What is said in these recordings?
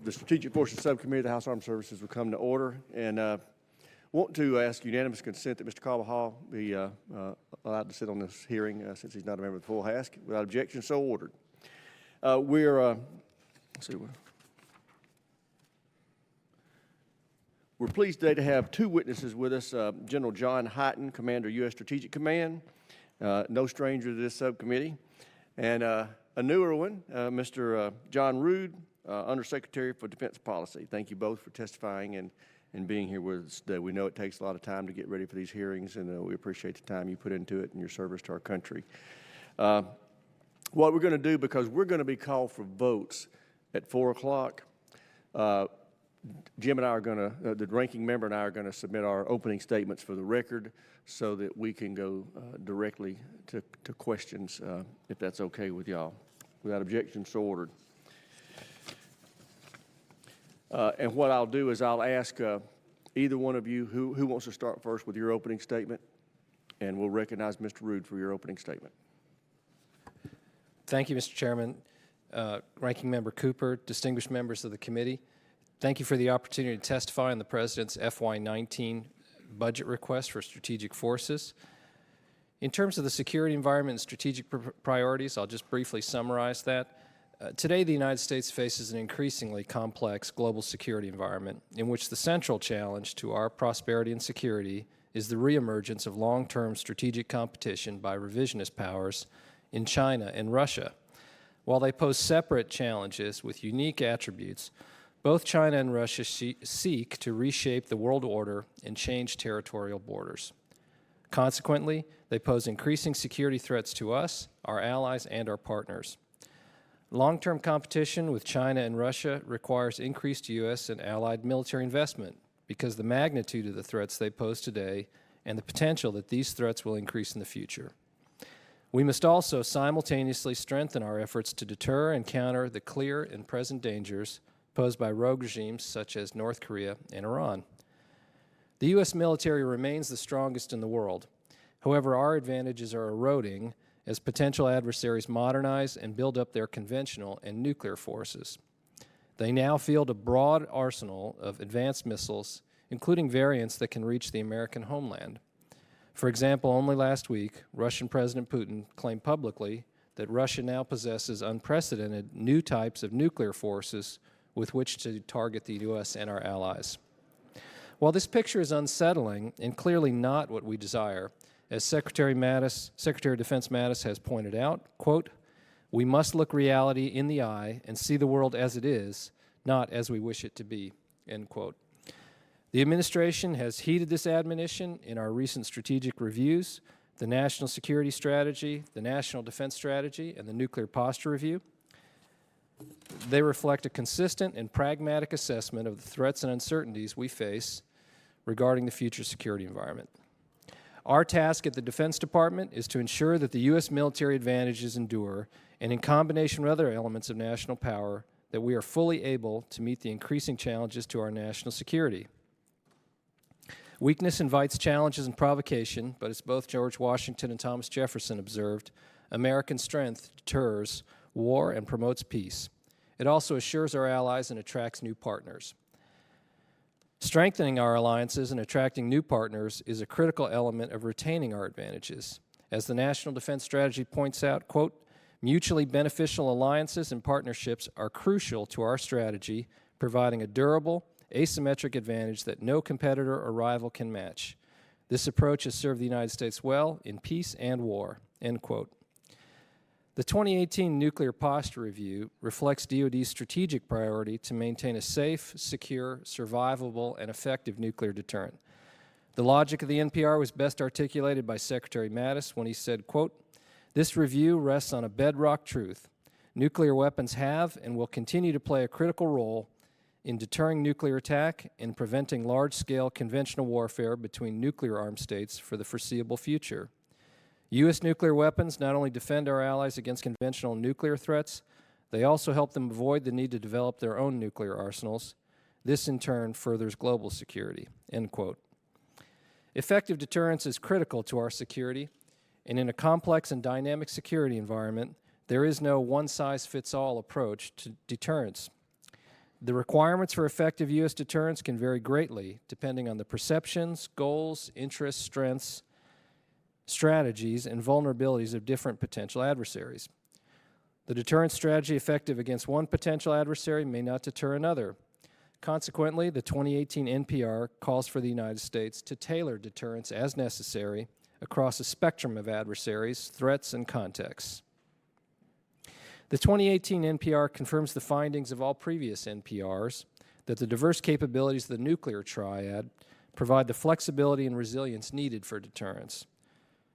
The Strategic Forces Subcommittee of the House Armed Services will come to order, and want to ask unanimous consent that Mr. Carvajal be allowed to sit on this hearing since he's not a member of the full HASC. Without objection, so ordered. We're pleased today to have two witnesses with us, General John Hyten, Commander, U.S. Strategic Command, no stranger to this subcommittee, and a newer one, Mr. John Rood, Undersecretary for Defense Policy. Thank you both for testifying and being here with us today. We know it takes a lot of time to get ready for these hearings, and we appreciate the time you put into it and your service to our country. What we're going to do, because we're going to be called for votes at 4 o'clock, Jim and I are going to, the ranking member and I are going to submit our opening statements for the record so that we can go directly to questions, if that's okay with y'all. Without objection, so ordered. And what I'll do is I'll ask either one of you who wants to start first with your opening statement, and we'll recognize Mr. Rood for your opening statement. Thank you, Mr. Chairman. Ranking Member Cooper, distinguished members of the committee, thank you for the opportunity to testify on the President's FY19 budget request for strategic forces. In terms of the security environment and strategic priorities, I'll just briefly summarize that. Today, the United States faces an increasingly complex global security environment in which the central challenge to our prosperity and security is the reemergence of long-term strategic competition by revisionist powers in China and Russia. While they pose separate challenges with unique attributes, both China and Russia seek to reshape the world order and change territorial borders. Consequently, they pose increasing security threats to us, our allies, and our partners. Long-term competition with China and Russia requires increased U.S. and allied military investment because the magnitude of the threats they pose today and the potential that these threats will increase in the future. We must also simultaneously strengthen our efforts to deter and counter the clear and present dangers posed by rogue regimes such as North Korea and Iran. The U.S. military remains the strongest in the world. However, our advantages are eroding as potential adversaries modernize and build up their conventional and nuclear forces. They now field a broad arsenal of advanced missiles, including variants that can reach the American homeland. For example, only last week, Russian President Putin claimed publicly that Russia now possesses unprecedented new types of nuclear forces with which to target the U.S. and our allies. While this picture is unsettling and clearly not what we desire, as Secretary of Defense Mattis has pointed out, quote, "We must look reality in the eye and see the world as it is, not as we wish it to be," end quote. The administration has heeded this admonition in our recent strategic reviews, the National Security Strategy, the National Defense Strategy, and the Nuclear Posture Review. They reflect a consistent and pragmatic assessment of the threats and uncertainties we face regarding the future security environment. Our task at the Defense Department is to ensure that the U.S. military advantages endure, and in combination with other elements of national power, that we are fully able to meet the increasing challenges to our national security. Weakness invites challenges and provocation, but as both George Washington and Thomas Jefferson observed, American strength deters war and promotes peace. It also assures our allies and attracts new partners. Strengthening our alliances and attracting new partners is a critical element of retaining our advantages. As the National Defense Strategy points out, quote, "Mutually beneficial alliances and partnerships are crucial to our strategy, providing a durable, asymmetric advantage that no competitor or rival can match. This approach has served the United States well in peace and war," end quote. The 2018 Nuclear Posture Review reflects DoD's strategic priority to maintain a safe, secure, survivable, and effective nuclear deterrent. The logic of the NPR was best articulated by Secretary Mattis when he said, quote, "This review rests on a bedrock truth. Nuclear weapons have and will continue to play a critical role in deterring nuclear attack and preventing large-scale conventional warfare between nuclear-armed states for the foreseeable future. U.S. nuclear weapons not only defend our allies against conventional nuclear threats, they also help them avoid the need to develop their own nuclear arsenals. This, in turn, furthers global security," end quote. Effective deterrence is critical to our security, and in a complex and dynamic security environment, there is no one-size-fits-all approach to deterrence. The requirements for effective U.S. deterrence can vary greatly depending on the perceptions, goals, interests, strengths, strategies, and vulnerabilities of different potential adversaries. The deterrence strategy effective against one potential adversary may not deter another. Consequently, the 2018 NPR calls for the United States to tailor deterrence as necessary across a spectrum of adversaries, threats, and contexts. The 2018 NPR confirms the findings of all previous NPRs that the diverse capabilities of the nuclear triad provide the flexibility and resilience needed for deterrence.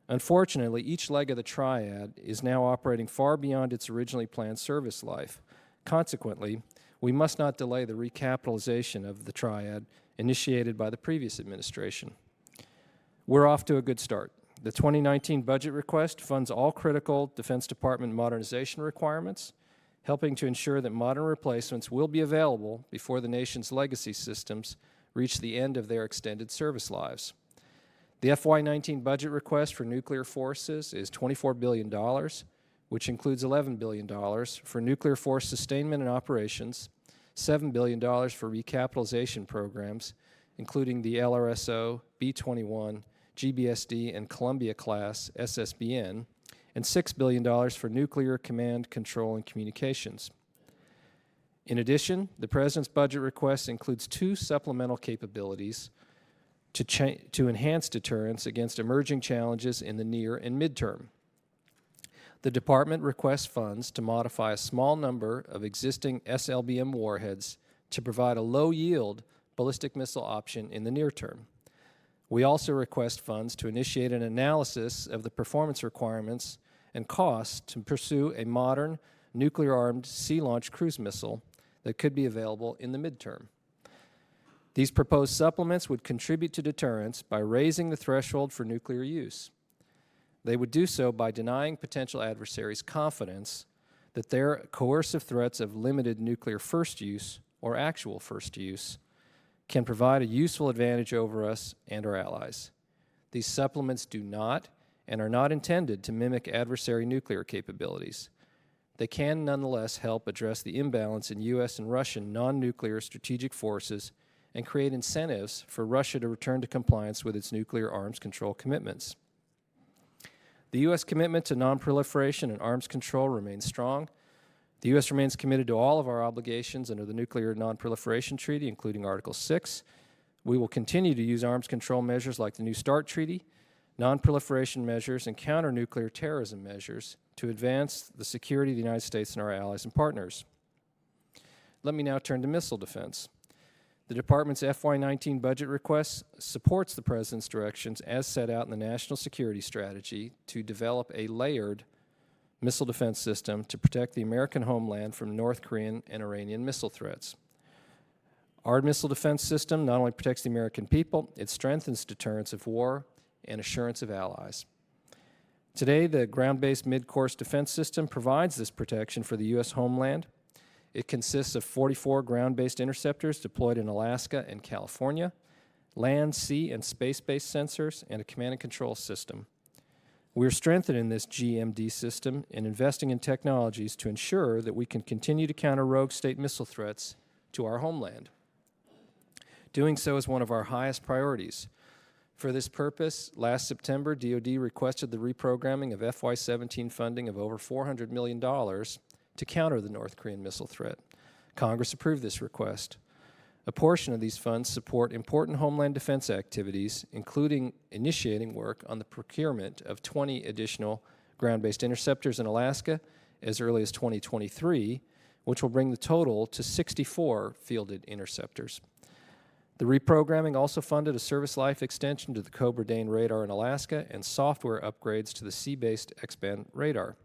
Unfortunately, each leg of the triad is now operating far beyond its originally planned service life. Consequently, we must not delay the recapitalization of the triad initiated by the previous administration. We're off to a good start. The 2019 budget request funds all critical Defense Department modernization requirements, helping to ensure that modern replacements will be available before the nation's legacy systems reach the end of their extended service lives. The FY19 budget request for nuclear forces is $24 billion, which includes $11 billion for nuclear force sustainment and operations, $7 billion for recapitalization programs, including the LRSO, B-21, GBSD, and Columbia-class SSBN, and $6 billion for nuclear command, control, and communications. In addition, the President's budget request includes 2 supplemental capabilities to enhance deterrence against emerging challenges in the near and midterm. The Department requests funds to modify a small number of existing SLBM warheads to provide a low-yield ballistic missile option in the near term. We also request funds to initiate an analysis of the performance requirements and costs to pursue a modern nuclear-armed sea-launched cruise missile that could be available in the midterm. These proposed supplements would contribute to deterrence by raising the threshold for nuclear use. They would do so by denying potential adversaries confidence that their coercive threats of limited nuclear first use or actual first use can provide a useful advantage over us and our allies. These supplements do not and are not intended to mimic adversary nuclear capabilities. They can nonetheless help address the imbalance in U.S. and Russian non-nuclear strategic forces and create incentives for Russia to return to compliance with its nuclear arms control commitments. The U.S. commitment to nonproliferation and arms control remains strong. The U.S. remains committed to all of our obligations under the Nuclear Nonproliferation Treaty, including Article 6. We will continue to use arms control measures like the New START Treaty, nonproliferation measures, and counter-nuclear terrorism measures to advance the security of the United States and our allies and partners. Let me now turn to missile defense. The Department's FY19 budget request supports the President's directions as set out in the National Security Strategy to develop a layered missile defense system to protect the American homeland from North Korean and Iranian missile threats. Our missile defense system not only protects the American people, it strengthens deterrence of war and assurance of allies. Today, the ground-based mid-course defense system provides this protection for the U.S. homeland. It consists of 44 ground-based interceptors deployed in Alaska and California, land, sea, and space-based sensors, and a command and control system. We are strengthening this GMD system and investing in technologies to ensure that we can continue to counter rogue state missile threats to our homeland. Doing so is one of our highest priorities. For this purpose, last September, DoD requested the reprogramming of FY17 funding of over $400 million to counter the North Korean missile threat. Congress approved this request. A portion of these funds support important homeland defense activities, including initiating work on the procurement of 20 additional ground-based interceptors in Alaska as early as 2023, which will bring the total to 64 fielded interceptors. The reprogramming also funded a service life extension to the Cobra Dane radar in Alaska and software upgrades to the sea-based X-band radar.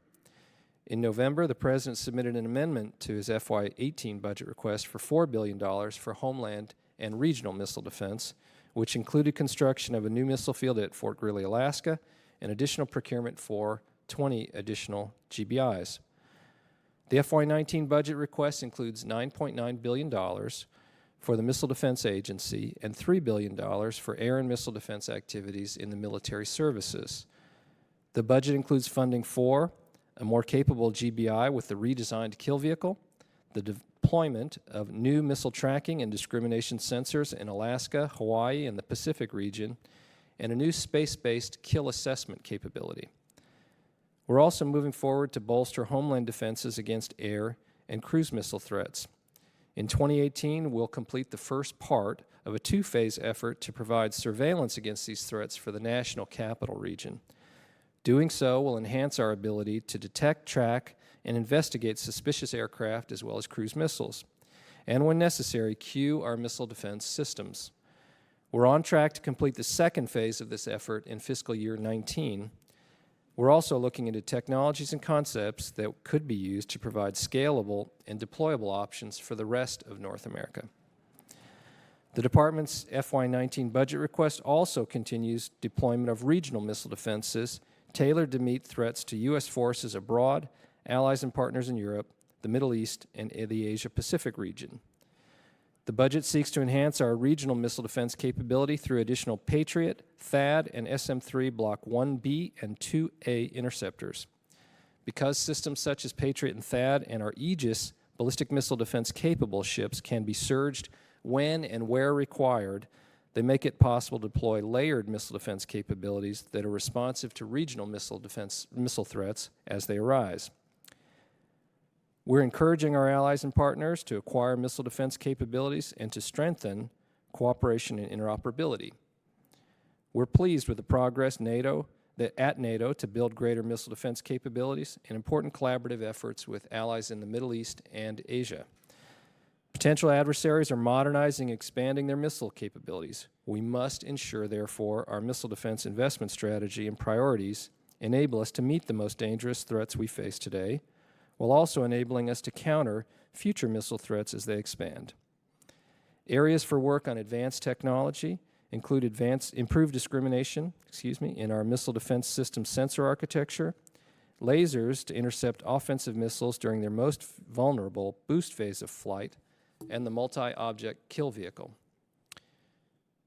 In November, the President submitted an amendment to his FY18 budget request for $4 billion for homeland and regional missile defense, which included construction of a new missile field at Fort Greely, Alaska, and additional procurement for 20 additional GBIs. The FY19 budget request includes $9.9 billion for the Missile Defense Agency and $3 billion for air and missile defense activities in the military services. The budget includes funding for a more capable GBI with the redesigned kill vehicle, the deployment of new missile tracking and discrimination sensors in Alaska, Hawaii, and the Pacific region, and a new space-based kill assessment capability. We're also moving forward to bolster homeland defenses against air and cruise missile threats. In 2018, we'll complete the first part of a two-phase effort to provide surveillance against these threats for the national capital region. Doing so will enhance our ability to detect, track, and investigate suspicious aircraft as well as cruise missiles, and when necessary, cue our missile defense systems. We're on track to complete the second phase of this effort in fiscal year 19. We're also looking into technologies and concepts that could be used to provide scalable and deployable options for the rest of North America. The Department's FY19 budget request also continues deployment of regional missile defenses tailored to meet threats to U.S. forces abroad, allies and partners in Europe, the Middle East, and the Asia-Pacific region. The budget seeks to enhance our regional missile defense capability through additional Patriot, THAAD, and SM-3 Block 1B and 2A interceptors. Because systems such as Patriot and THAAD and our Aegis ballistic missile defense capable ships can be surged when and where required, they make it possible to deploy layered missile defense capabilities that are responsive to regional missile threats as they arise. We're encouraging our allies and partners to acquire missile defense capabilities and to strengthen cooperation and interoperability. We're pleased with the progress at NATO to build greater missile defense capabilities and important collaborative efforts with allies in the Middle East and Asia. Potential adversaries are modernizing and expanding their missile capabilities. We must ensure, therefore, our missile defense investment strategy and priorities enable us to meet the most dangerous threats we face today, while also enabling us to counter future missile threats as they expand. Areas for work on advanced technology include improved discrimination in our missile defense system sensor architecture, lasers to intercept offensive missiles during their most vulnerable boost phase of flight, and the multi-object kill vehicle.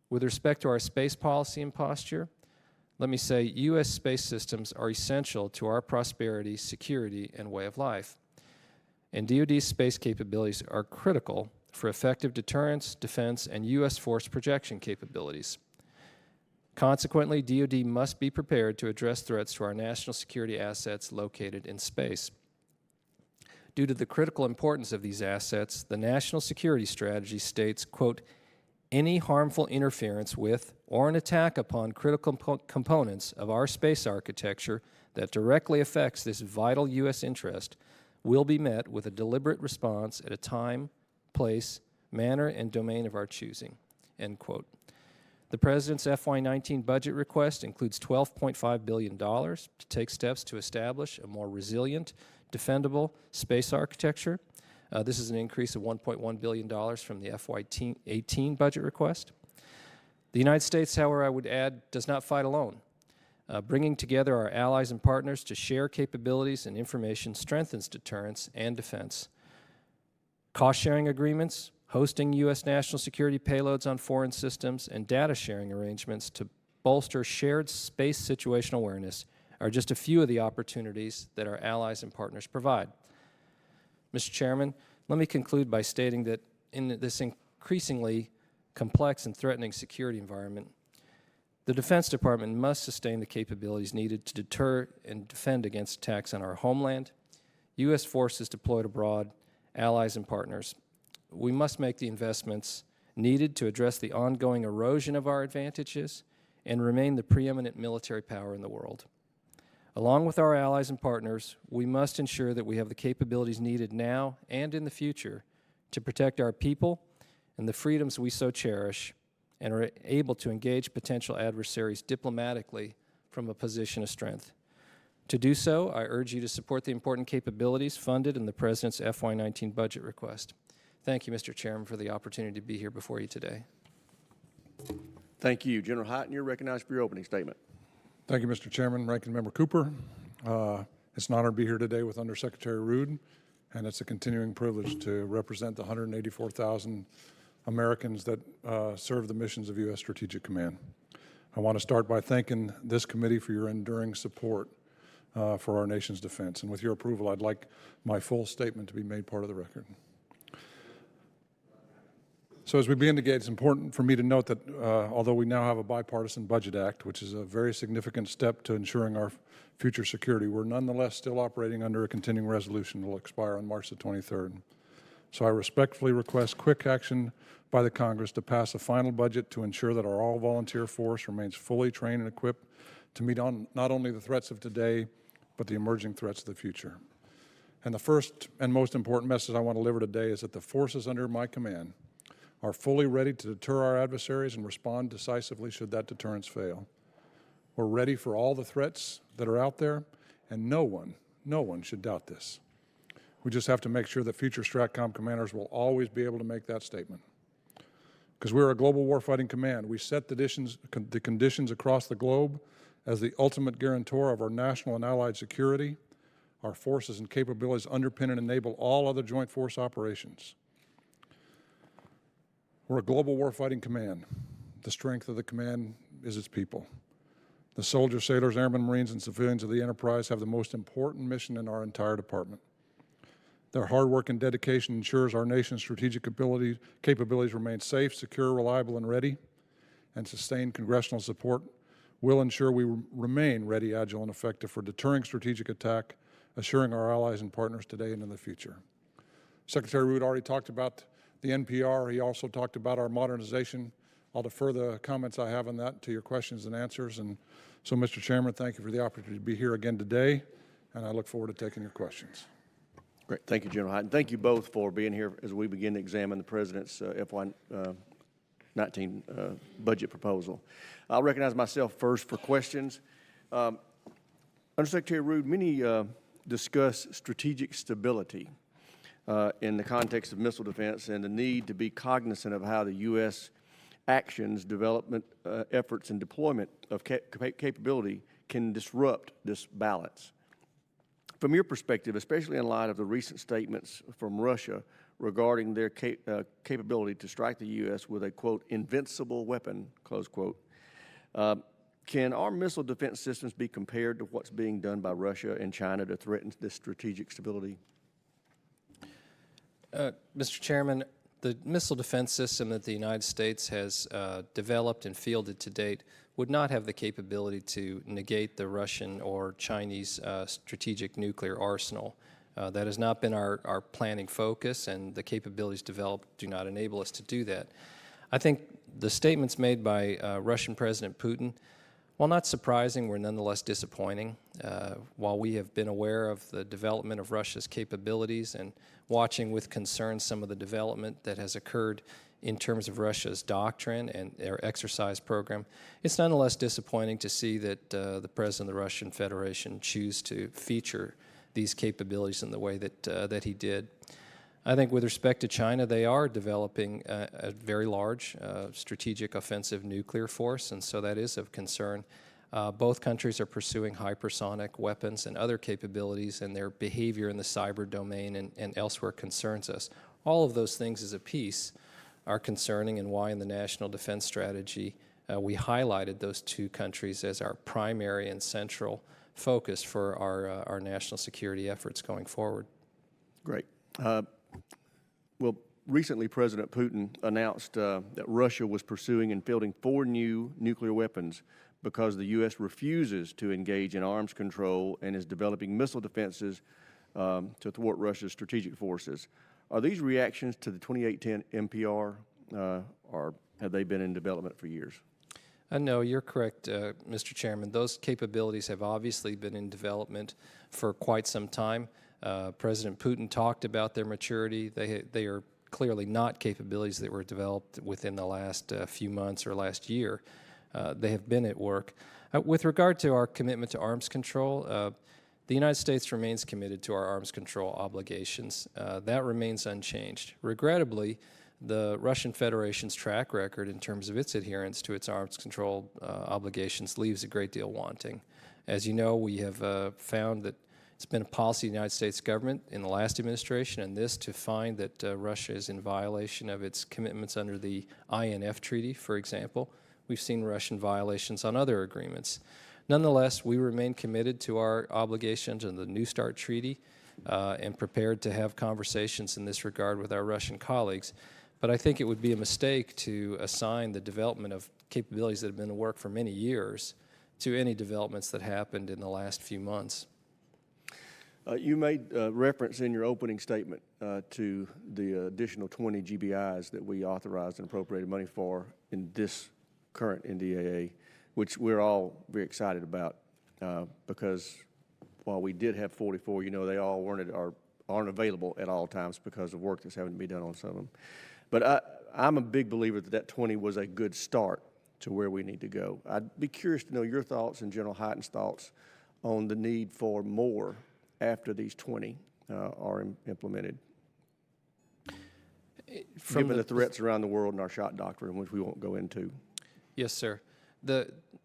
With respect to our space policy and posture, let me say U.S. space systems are essential to our prosperity, security, and way of life. And DoD's space capabilities are critical for effective deterrence, defense, and U.S. force projection capabilities. Consequently, DoD must be prepared to address threats to our national security assets located in space. Due to the critical importance of these assets, the National Security Strategy states, quote, any harmful interference with or an attack upon critical components of our space architecture that directly affects this vital U.S. interest will be met with a deliberate response at a time, place, manner, and domain of our choosing, end quote. The President's FY19 budget request includes $12.5 billion to take steps to establish a more resilient, defendable space architecture. This is an increase of $1.1 billion from the FY18 budget request. The United States, however, I would add, does not fight alone. Bringing together our allies and partners to share capabilities and information strengthens deterrence and defense. Cost-sharing agreements, hosting U.S. national security payloads on foreign systems, and data sharing arrangements to bolster shared space situational awareness are just a few of the opportunities that our allies and partners provide. Mr. Chairman, let me conclude by stating that in this increasingly complex and threatening security environment, the Defense Department must sustain the capabilities needed to deter and defend against attacks on our homeland, U.S. forces deployed abroad, allies and partners. We must make the investments needed to address the ongoing erosion of our advantages and remain the preeminent military power in the world. Along with our allies and partners, we must ensure that we have the capabilities needed now and in the future to protect our people and the freedoms we so cherish, and are able to engage potential adversaries diplomatically from a position of strength. To do so, I urge you to support the important capabilities funded in the President's FY19 budget request. Thank you, Mr. Chairman, for the opportunity to be here before you today. Thank you. General Hyten, you're recognized for your opening statement. Thank you, Mr. Chairman. Ranking Member Cooper. It's an honor to be here today with Undersecretary Rood, and it's a continuing privilege to represent the 184,000 Americans that serve the missions of U.S. Strategic Command. I want to start by thanking this committee for your enduring support for our nation's defense. And with your approval, I'd like my full statement to be made part of the record. So as we begin to engage, it's important for me to note that although we now have a bipartisan budget act, which is a very significant step to ensuring our future security, we're nonetheless still operating under a continuing resolution that will expire on March the 23rd. So I respectfully request quick action by the Congress to pass a final budget to ensure that our all-volunteer force remains fully trained and equipped to meet not only the threats of today, but the emerging threats of the future. And the first and most important message I want to deliver today is that the forces under my command are fully ready to deter our adversaries and respond decisively should that deterrence fail. We're ready for all the threats that are out there, and no one should doubt this. We just have to make sure that future Stratcom commanders will always be able to make that statement. Because we're a global warfighting command, we set the conditions across the globe as the ultimate guarantor of our national and allied security. Our forces and capabilities underpin and enable all other joint force operations. We're a global warfighting command. The strength of the command is its people. The soldiers, sailors, airmen, Marines, and civilians of the enterprise have the most important mission in our entire department. Their hard work and dedication ensures our nation's strategic capabilities remain safe, secure, reliable, and ready, and sustained congressional support will ensure we remain ready, agile, and effective for deterring strategic attack, assuring our allies and partners today and in the future. Secretary Rood already talked about the NPR. He also talked about our modernization. I'll defer the comments I have on that to your questions and answers. And so, Mr. Chairman, thank you for the opportunity to be here again today, and I look forward to taking your questions. Great. Thank you, General Hyten. Thank you both for being here as we begin to examine the President's FY19 budget proposal. I'll recognize myself first for questions. Undersecretary Rood, many discuss strategic stability in the context of missile defense and the need to be cognizant of how the U.S. actions, development efforts, and deployment of capability can disrupt this balance. From your perspective, especially in light of the recent statements from Russia regarding their capability to strike the U.S. with a, quote, invincible weapon, close quote, can our missile defense systems be compared to what's being done by Russia and China to threaten this strategic stability? Mr. Chairman, the missile defense system that the United States has developed and fielded to date would not have the capability to negate the Russian or Chinese strategic nuclear arsenal. That has not been our planning focus, and the capabilities developed do not enable us to do that. I think the statements made by Russian President Putin, while not surprising, were nonetheless disappointing. While we have been aware of the development of Russia's capabilities and watching with concern some of the development that has occurred in terms of Russia's doctrine and their exercise program, it's nonetheless disappointing to see that the President of the Russian Federation choose to feature these capabilities in the way that he did. I think with respect to China, they are developing a very large strategic offensive nuclear force, and so that is of concern. Both countries are pursuing hypersonic weapons and other capabilities, and their behavior in the cyber domain and elsewhere concerns us. All of those things as a piece are concerning, and why in the National Defense Strategy we highlighted those two countries as our primary and central focus for our national security efforts going forward. Great. Well, recently President Putin announced that Russia was pursuing and fielding 4 new nuclear weapons because the U.S. refuses to engage in arms control and is developing missile defenses to thwart Russia's strategic forces. Are these reactions to the 2810 NPR, or have they been in development for years? No, you're correct, Mr. Chairman. Those capabilities have obviously been in development for quite some time. President Putin talked about their maturity. They are clearly not capabilities that were developed within the last few months or last year. They have been at work. With regard to our commitment to arms control, the United States remains committed to our arms control obligations. That remains unchanged. Regrettably, the Russian Federation's track record in terms of its adherence to its arms control obligations leaves a great deal wanting. As you know, we have found that it's been a policy of the United States government in the last administration and this to find that Russia is in violation of its commitments under the INF Treaty, for example. We've seen Russian violations on other agreements. Nonetheless, we remain committed to our obligations under the New START Treaty and prepared to have conversations in this regard with our Russian colleagues. But I think it would be a mistake to assign the development of capabilities that have been at work for many years to any developments that happened in the last few months. You made reference in your opening statement to the additional 20 GBIs that we authorized and appropriated money for in this current NDAA, which we're all very excited about because while we did have 44, you know, they all aren't available at all times because of work that's having to be done on some of them. But I'm a big believer that that 20 was a good start to where we need to go. I'd be curious to know your thoughts and General Hyten's thoughts on the need for more after these 20 are implemented, given the threats around the world and our shot doctrine, which we won't go into. Yes, sir.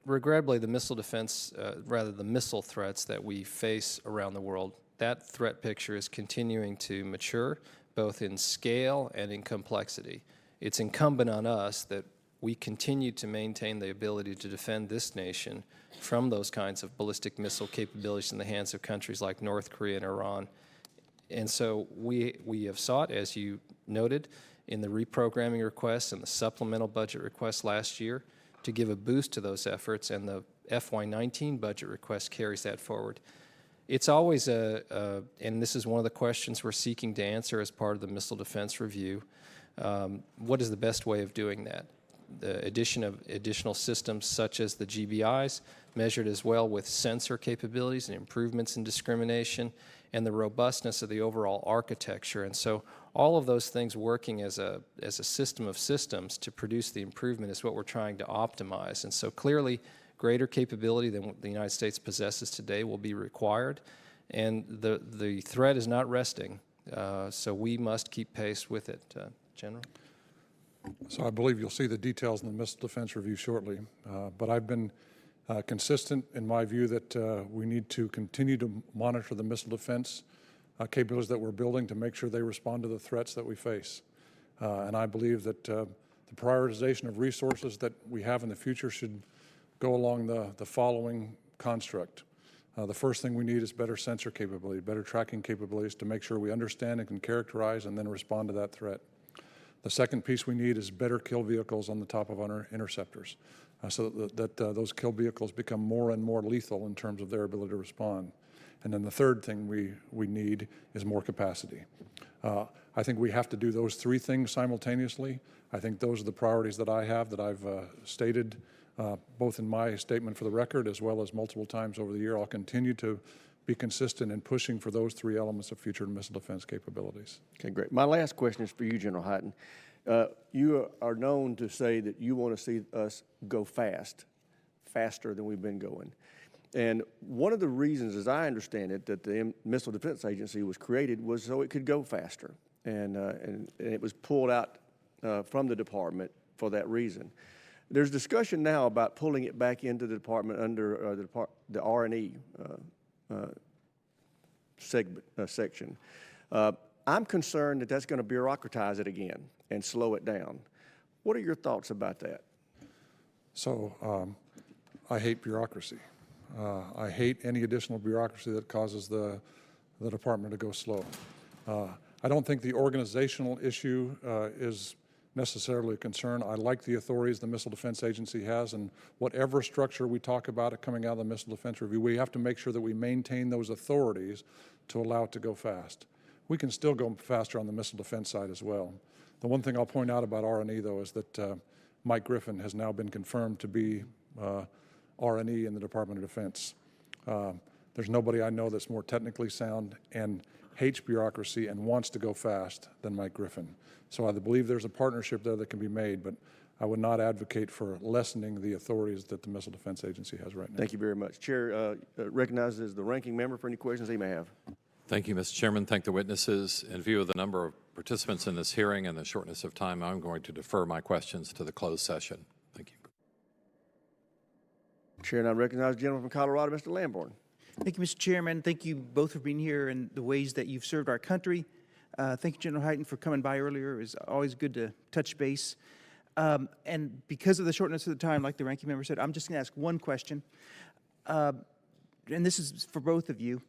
Regrettably, the missile defense, rather the missile threats that we face around the world, that threat picture is continuing to mature, both in scale and in complexity. It's incumbent on us that we continue to maintain the ability to defend this nation from those kinds of ballistic missile capabilities in the hands of countries like North Korea and Iran. And so we have sought, as you noted, in the reprogramming requests and the supplemental budget requests last year to give a boost to those efforts, and the FY19 budget request carries that forward. It's always and this is one of the questions we're seeking to answer as part of the Missile Defense Review, what is the best way of doing that? The addition of additional systems such as the GBIs, measured as well with sensor capabilities and improvements in discrimination, and the robustness of the overall architecture. And so all of those things working as a system of systems to produce the improvement is what we're trying to optimize. And so clearly, greater capability than what the United States possesses today will be required, and the threat is not resting, so we must keep pace with it. General? So I believe you'll see the details in the Missile Defense Review shortly, but I've been consistent in my view that we need to continue to monitor the missile defense capabilities that we're building to make sure they respond to the threats that we face. And I believe that the prioritization of resources that we have in the future should go along the following construct. The first thing we need is better sensor capability, better tracking capabilities to make sure we understand and can characterize and then respond to that threat. The second piece we need is better kill vehicles on the top of our interceptors so that those kill vehicles become more and more lethal in terms of their ability to respond. And then the third thing we need is more capacity. I think we have to do those three things simultaneously. I think those are the priorities that I have, that I've stated both in my statement for the record as well as multiple times over the year. I'll continue to be consistent in pushing for those three elements of future missile defense capabilities. Okay, great. My last question is for you, General Hyten. You are known to say that you want to see us go faster than we've been going. And one of the reasons, as I understand it, that the Missile Defense Agency was created was so it could go faster. And it was pulled out from the department for that reason. There's discussion now about pulling it back into the department under the R&E section. I'm concerned that that's going to bureaucratize it again and slow it down. What are your thoughts about that? So I hate bureaucracy. I hate any additional bureaucracy that causes the department to go slow. I don't think the organizational issue is necessarily a concern. I like the authorities the Missile Defense Agency has, and whatever structure we talk about it coming out of the Missile Defense Review, we have to make sure that we maintain those authorities to allow it to go fast. We can still go faster on the missile defense side as well. The one thing I'll point out about R&E, though, is that Mike Griffin has now been confirmed to be R&E in the Department of Defense. There's nobody I know that's more technically sound and hates bureaucracy and wants to go fast than Mike Griffin. So I believe there's a partnership there that can be made, but I would not advocate for lessening the authorities that the Missile Defense Agency has right now. Thank you very much. Chair recognizes the ranking member for any questions he may have. Thank you, Mr. Chairman. Thank the witnesses. In view of the number of participants in this hearing and the shortness of time, I'm going to defer my questions to the closed session. Thank you. Chair, now recognize the gentleman from Colorado, Mr. Lamborn. Thank you, Mr. Chairman. Thank you both for being here and the ways that you've served our country. Thank you, General Hyten, for coming by earlier. It was always good to touch base. And because of the shortness of the time, like the ranking member said, I'm just going to ask one question. And this is for both of you.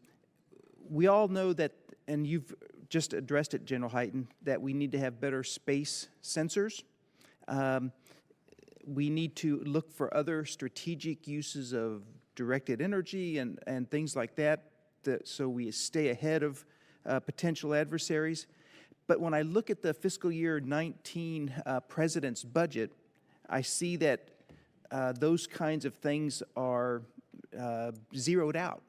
We all know that, and you've just addressed it, General Hyten, that we need to have better space sensors. We need to look for other strategic uses of directed energy and things like that, so we stay ahead of potential adversaries. But when I look at the fiscal year 19 president's budget, I see that those kinds of things are zeroed out.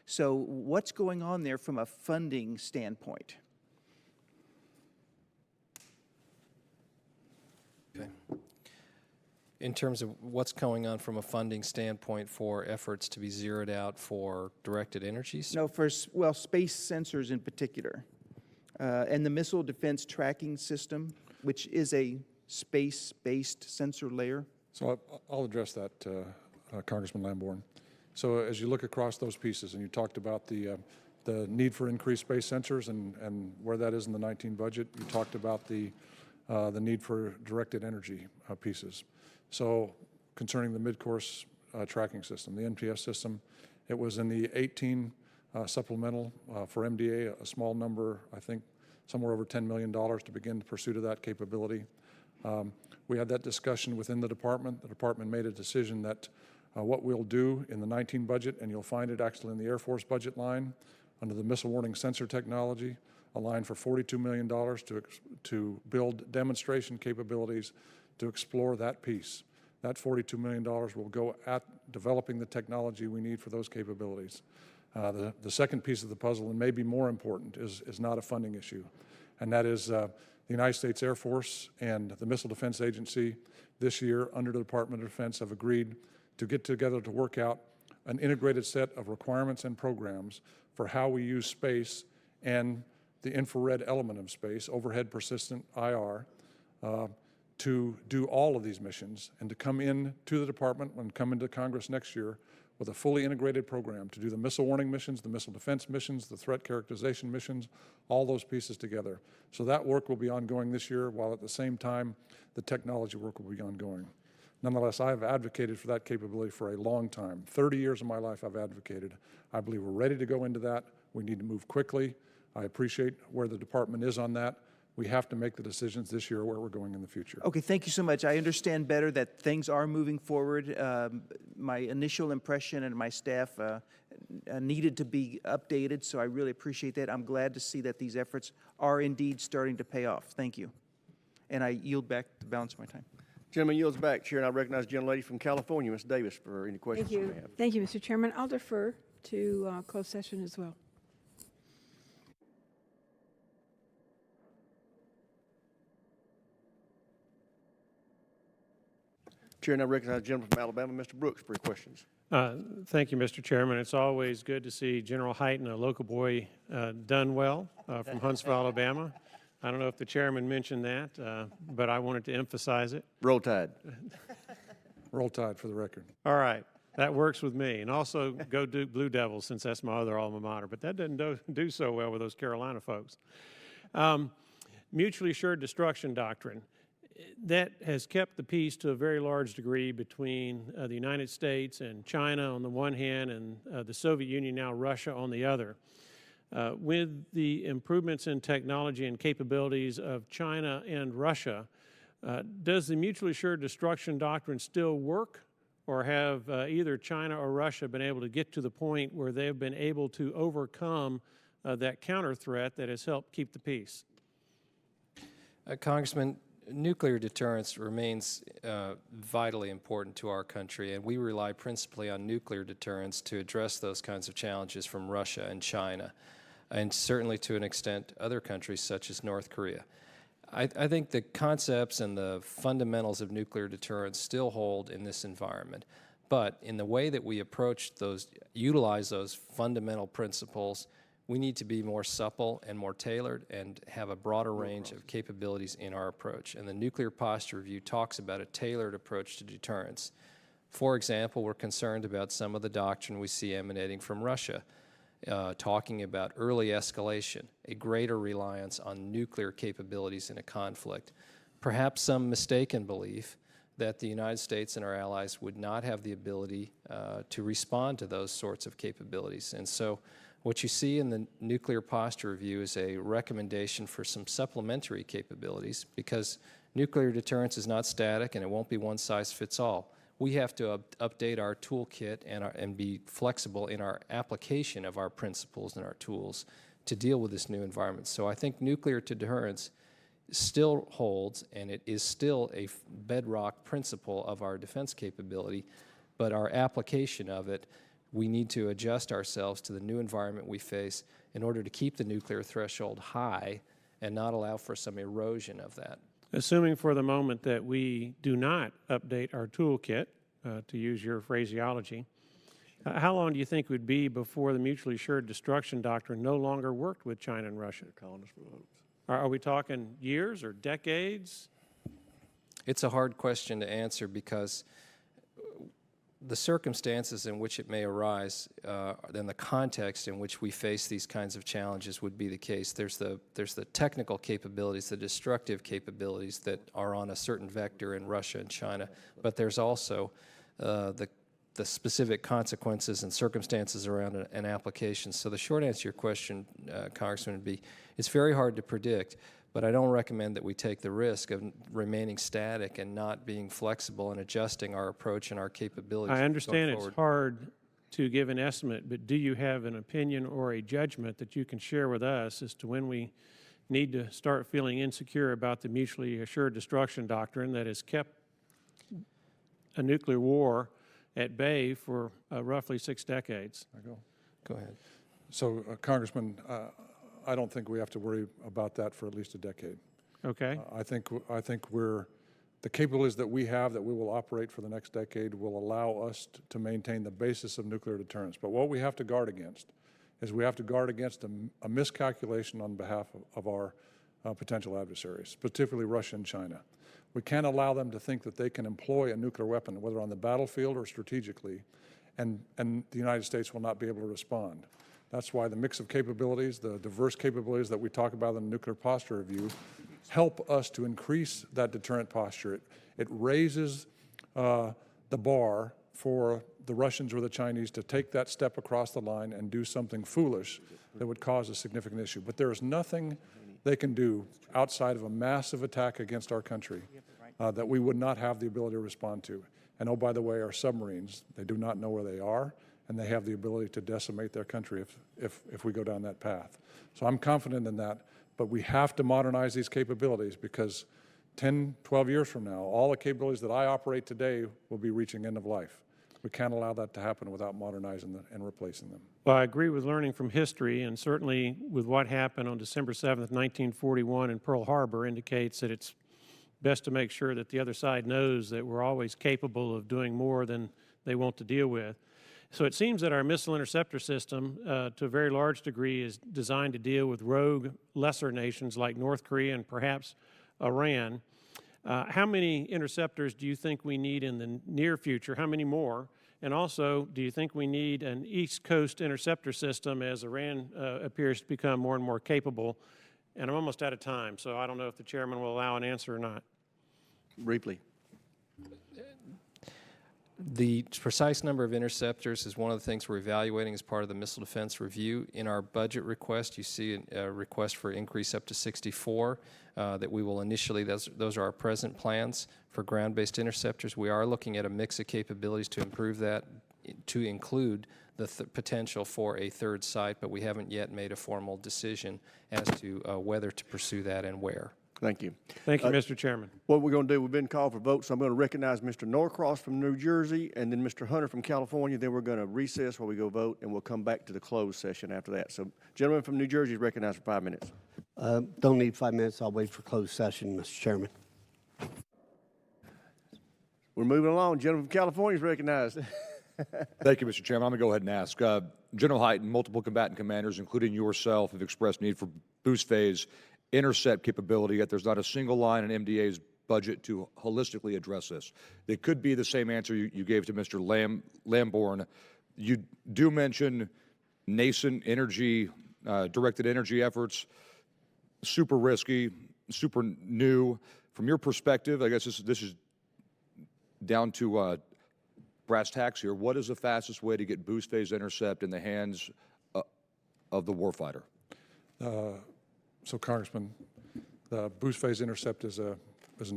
So what's going on there from a funding standpoint? Okay. In terms of what's going on from a funding standpoint for efforts to be zeroed out for directed energies? No, for, well, space sensors in particular. And the Missile Defense Tracking System, which is a space-based sensor layer. So I'll address that, Congressman Lamborn. So as you look across those pieces, and you talked about the need for increased space sensors and where that is in the 19 budget, you talked about the need for directed energy pieces. So concerning the mid-course tracking system, the NPS system, it was in the 18 supplemental for MDA, a small number, I think somewhere over $10 million to begin the pursuit of that capability. We had that discussion within the department. The department made a decision that what we'll do in the 19 budget, and you'll find it actually in the Air Force budget line, under the missile warning sensor technology, a line for $42 million to build demonstration capabilities to explore that piece. That $42 million will go at developing the technology we need for those capabilities. The second piece of the puzzle, and maybe more important, is not a funding issue, and that is the United States Air Force and the Missile Defense Agency this year under the Department of Defense have agreed to get together to work out an integrated set of requirements and programs for how we use space and the infrared element of space, overhead persistent IR, to do all of these missions and to come in to the department and come into Congress next year with a fully integrated program to do the missile warning missions, the missile defense missions, the threat characterization missions, all those pieces together. So that work will be ongoing this year, while at the same time the technology work will be ongoing. Nonetheless, I have advocated for that capability for a long time. 30 years of my life I've advocated. I believe we're ready to go into that. We need to move quickly. I appreciate where the department is on that. We have to make the decisions this year where we're going in the future. Okay, thank you so much. I understand better that things are moving forward. My initial impression and my staff needed to be updated, so I really appreciate that. I'm glad to see that these efforts are indeed starting to pay off. Thank you. And I yield back the balance of my time. Gentleman yields back. Chair, and I recognize the gentlelady from California, Ms. Davis, for any questions you may have. Thank you, Mr. Chairman. I'll defer to closed session as well. Chair, and I recognize the gentleman from Alabama, Mr. Brooks, for your questions. Thank you, Mr. Chairman. It's always good to see General Hyten, a local boy, done well from Huntsville, Alabama. I don't know if the chairman mentioned that, but I wanted to emphasize it. Roll Tide. Roll Tide for the record. All right, that works with me. And also go Duke Blue Devils, since that's my other alma mater. But that doesn't do so well with those Carolina folks. Mutually assured destruction doctrine. That has kept the peace to a very large degree between the United States and China on the one hand and the Soviet Union, now Russia, on the other. With the improvements in technology and capabilities of China and Russia, does the mutually assured destruction doctrine still work, or have either China or Russia been able to get to the point where they've been able to overcome that counter threat that has helped keep the peace? Congressman, nuclear deterrence remains vitally important to our country, and we rely principally on nuclear deterrence to address those kinds of challenges from Russia and China, and certainly to an extent other countries such as North Korea. I think the concepts and the fundamentals of nuclear deterrence still hold in this environment, but in the way that we approach those, utilize those fundamental principles, we need to be more supple and more tailored and have a broader range of capabilities in our approach. And the Nuclear Posture Review talks about a tailored approach to deterrence. For example, we're concerned about some of the doctrine we see emanating from Russia, talking about early escalation, a greater reliance on nuclear capabilities in a conflict, perhaps some mistaken belief that the United States and our allies would not have the ability to respond to those sorts of capabilities. And so What you see in the nuclear posture review is a recommendation for some supplementary capabilities, because nuclear deterrence is not static and it won't be one size fits all. We have to update our toolkit and be flexible in our application of our principles and our tools to deal with this new environment. So I think nuclear deterrence still holds, and it is still a bedrock principle of our defense capability, but our application of it, we need to adjust ourselves to the new environment we face in order to keep the nuclear threshold high and not allow for some erosion of that. Assuming for the moment that we do not update our toolkit, to use your phraseology, how long do you think would be before the mutually assured destruction doctrine no longer worked with China and Russia? Are we talking years or decades? It's a hard question to answer, because the circumstances in which it may arise, then the context in which we face these kinds of challenges would be the case. There's the technical capabilities, the destructive capabilities that are on a certain vector in Russia and China, but there's also the specific consequences and circumstances around an application. So the short answer to your question, Congressman, would be it's very hard to predict, but I don't recommend that we take the risk of remaining static and not being flexible and adjusting our approach and our capabilities. I understand it's hard to give an estimate, but do you have an opinion or a judgment that you can share with us as to when we need to start feeling insecure about the mutually assured destruction doctrine that has kept a nuclear war at bay for roughly 6 decades? Go ahead. So, Congressman, I don't think we have to worry about that for at least a decade. Okay. I think the capabilities that we have that we will operate for the next decade will allow us to maintain the basis of nuclear deterrence. But what we have to guard against is we have to guard against a miscalculation on behalf of our potential adversaries, particularly Russia and China. We can't allow them to think that they can employ a nuclear weapon, whether on the battlefield or strategically, and the United States will not be able to respond. That's why the mix of capabilities, the diverse capabilities that we talk about in the nuclear posture review, help us to increase that deterrent posture. It raises the bar for the Russians or the Chinese to take that step across the line and do something foolish that would cause a significant issue. But there is nothing they can do outside of a massive attack against our country that we would not have the ability to respond to. And oh, by the way, our submarines, they do not know where they are, and they have the ability to decimate their country if we go down that path. So I'm confident in that, but we have to modernize these capabilities, because 10, 12 years from now, all the capabilities that I operate today will be reaching end of life. We can't allow that to happen without modernizing them and replacing them. Well, I agree with learning from history, and certainly with what happened on December 7th, 1941 in Pearl Harbor indicates that it's best to make sure that the other side knows that we're always capable of doing more than they want to deal with. So it seems that our missile interceptor system, to a very large degree, is designed to deal with rogue lesser nations like North Korea and perhaps Iran. How many interceptors do you think we need in the near future? How many more? And also, do you think we need an East Coast interceptor system as Iran appears to become more and more capable? And I'm almost out of time, so I don't know if the chairman will allow an answer or not. Briefly. The precise number of interceptors is one of the things we're evaluating as part of the missile defense review. In our budget request, you see a request for increase up to 64 that we will initially, those are our present plans for ground-based interceptors. We are looking at a mix of capabilities to improve that, to include the potential for a third site, but we haven't yet made a formal decision as to whether to pursue that and where. Thank you. Thank you, Mr. Chairman. What we're going to do, we've been called for vote, so I'm going to recognize Mr. Norcross from New Jersey and then Mr. Hunter from California. Then we're going to recess while we go vote, and we'll come back to the closed session after that. So, gentleman from New Jersey is recognized for 5 minutes. Don't need 5 minutes. I'll wait for closed session, Mr. Chairman. We're moving along. Gentleman from California is recognized. Thank you, Mr. Chairman. I'm going to go ahead and ask. General Hyten, multiple combatant commanders, including yourself, have expressed need for boost phase intercept capability, yet there's not a single line in MDA's budget to holistically address this. It could be the same answer you gave to Mr. Lamborn. You do mention nascent energy, directed energy efforts, super risky, super new. From your perspective, I guess this is down to brass tacks here. What is the fastest way to get boost phase intercept in the hands of the warfighter? So, Congressman, the boost phase intercept is an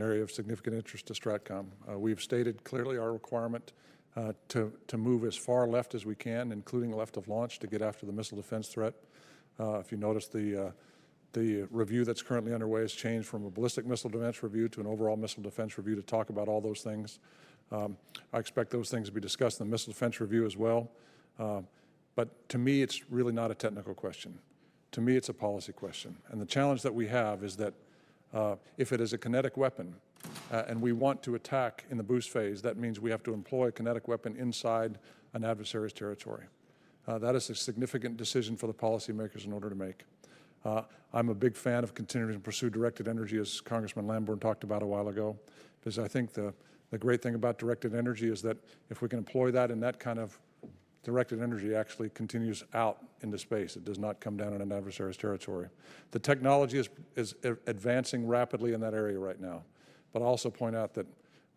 area of significant interest to Stratcom. We've stated clearly our requirement to move as far left as we can, including left of launch, to get after the missile defense threat. If you notice, the review that's currently underway has changed from a ballistic missile defense review to an overall missile defense review to talk about all those things. I expect those things to be discussed in the missile defense review as well. But to me, it's really not a technical question. To me, it's a policy question. And the challenge that we have is that if it is a kinetic weapon and we want to attack in the boost phase, that means we have to employ a kinetic weapon inside an adversary's territory. That is a significant decision for the policymakers in order to make. I'm a big fan of continuing to pursue directed energy, as Congressman Lamborn talked about a while ago, because I think the great thing about directed energy is that if we can employ that in that kind of directed energy actually continues out into space. It does not come down in an adversary's territory. The technology is advancing rapidly in that area right now. But I'll also point out that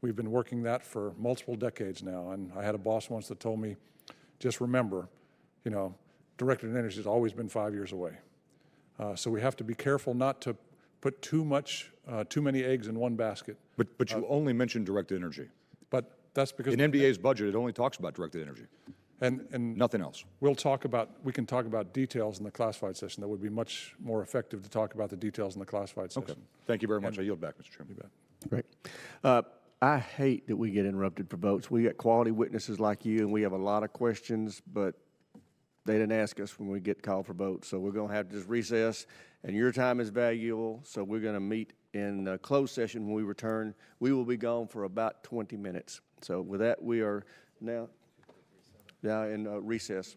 we've been working that for multiple decades now. And I had a boss once that told me, just remember, you know, directed energy has always been 5 years away. So we have to be careful not to put too many eggs in one basket. But you only mentioned directed energy. But that's because in NDA's budget, it only talks about directed energy. And nothing else. We can talk about details in the classified session. That would be much more effective to talk about the details in the classified session. Okay. Thank you very much. I yield back, Mr. Chairman. You bet. Great. I hate that we get interrupted for votes. We got quality witnesses like you, and we have a lot of questions, but they didn't ask us when we get called for votes. So we're going to have to just recess, and your time is valuable, so we're going to meet in closed session when we return. We will be gone for about 20 minutes. So with that, we are now in recess.